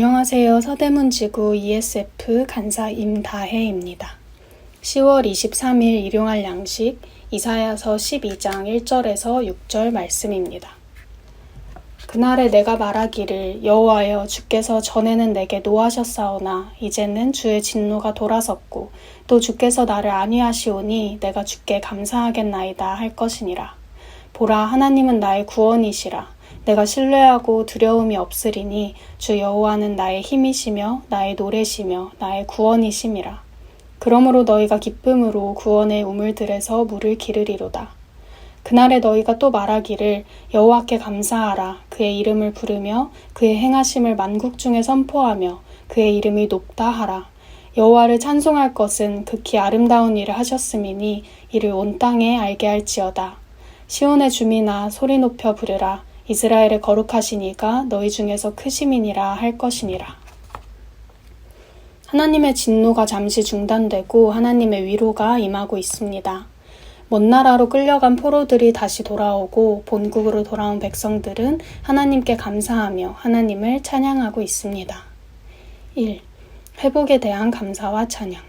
안녕하세요. 서대문지구 ESF 간사 임다혜입니다. 10월 23일 일용할 양식 이사야서 12장 1절에서 6절 말씀입니다. 그날에 내가 말하기를 여호와여 주께서 전에는 내게 노하셨사오나 이제는 주의 진노가 돌아섰고 또 주께서 나를 안위하시오니 내가 주께 감사하겠나이다 할 것이니라. 보라 하나님은 나의 구원이시라. 내가 신뢰하고 두려움이 없으리니 주 여호와는 나의 힘이시며 나의 노래시며 나의 구원이심이라. 그러므로 너희가 기쁨으로 구원의 우물들에서 물을 기르리로다. 그날에 너희가 또 말하기를 여호와께 감사하라. 그의 이름을 부르며 그의 행하심을 만국 중에 선포하며 그의 이름이 높다 하라. 여호와를 찬송할 것은 극히 아름다운 일을 하셨음이니 이를 온 땅에 알게 할지어다. 시온의 주민아 소리 높여 부르라. 이스라엘의 거룩하신 이가 너희 중에서 크심이니라 할 것이니라. 하나님의 진노가 잠시 중단되고 하나님의 위로가 임하고 있습니다. 먼 나라로 끌려간 포로들이 다시 돌아오고 본국으로 돌아온 백성들은 하나님께 감사하며 하나님을 찬양하고 있습니다. 1. 회복에 대한 감사와 찬양.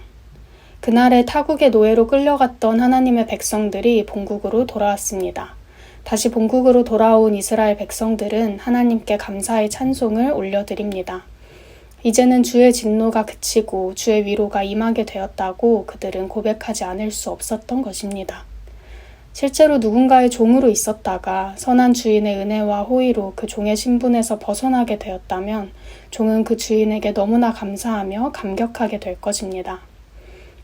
그날에 타국의 노예로 끌려갔던 하나님의 백성들이 본국으로 돌아왔습니다. 다시 본국으로 돌아온 이스라엘 백성들은 하나님께 감사의 찬송을 올려드립니다. 이제는 주의 진노가 그치고 주의 위로가 임하게 되었다고 그들은 고백하지 않을 수 없었던 것입니다. 실제로 누군가의 종으로 있었다가 선한 주인의 은혜와 호의로 그 종의 신분에서 벗어나게 되었다면 종은 그 주인에게 너무나 감사하며 감격하게 될 것입니다.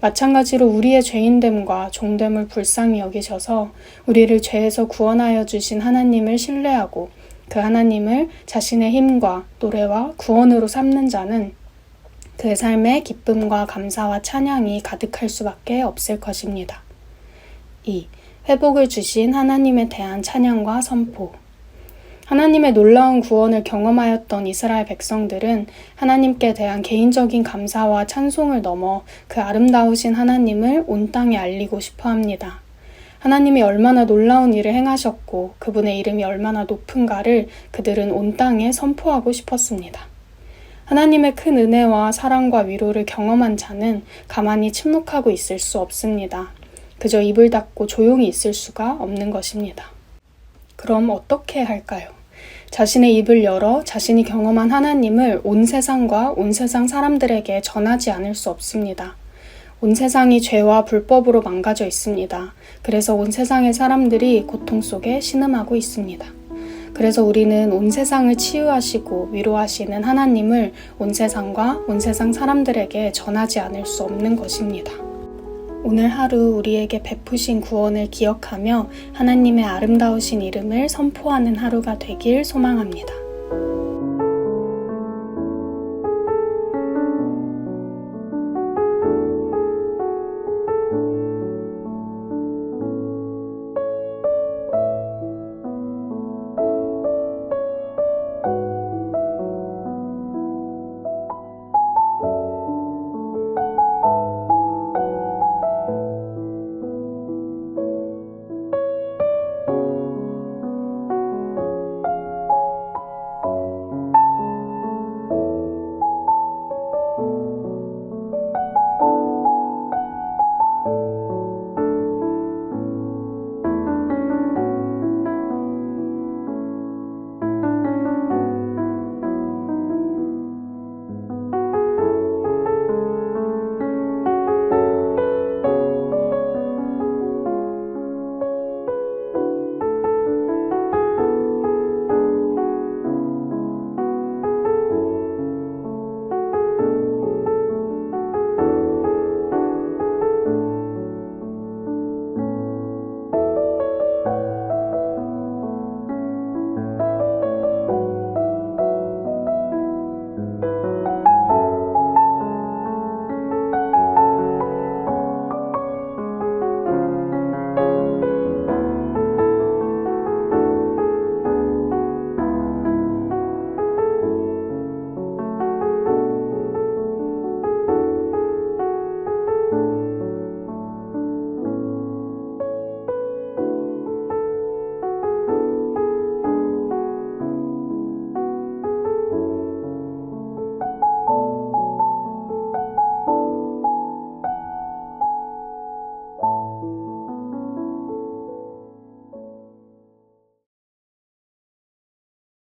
마찬가지로 우리의 죄인됨과 종됨을 불쌍히 여기셔서 우리를 죄에서 구원하여 주신 하나님을 신뢰하고 그 하나님을 자신의 힘과 노래와 구원으로 삼는 자는 그의 삶에 기쁨과 감사와 찬양이 가득할 수밖에 없을 것입니다. 2. 회복을 주신 하나님에 대한 찬양과 선포. 하나님의 놀라운 구원을 경험하였던 이스라엘 백성들은 하나님께 대한 개인적인 감사와 찬송을 넘어 그 아름다우신 하나님을 온 땅에 알리고 싶어 합니다. 하나님이 얼마나 놀라운 일을 행하셨고 그분의 이름이 얼마나 높은가를 그들은 온 땅에 선포하고 싶었습니다. 하나님의 큰 은혜와 사랑과 위로를 경험한 자는 가만히 침묵하고 있을 수 없습니다. 그저 입을 닫고 조용히 있을 수가 없는 것입니다. 그럼 어떻게 할까요? 자신의 입을 열어 자신이 경험한 하나님을 온 세상과 온 세상 사람들에게 전하지 않을 수 없습니다. 온 세상이 죄와 불법으로 망가져 있습니다. 그래서 온 세상의 사람들이 고통 속에 신음하고 있습니다. 그래서 우리는 온 세상을 치유하시고 위로하시는 하나님을 온 세상과 온 세상 사람들에게 전하지 않을 수 없는 것입니다. 오늘 하루 우리에게 베푸신 구원을 기억하며 하나님의 아름다우신 이름을 선포하는 하루가 되길 소망합니다.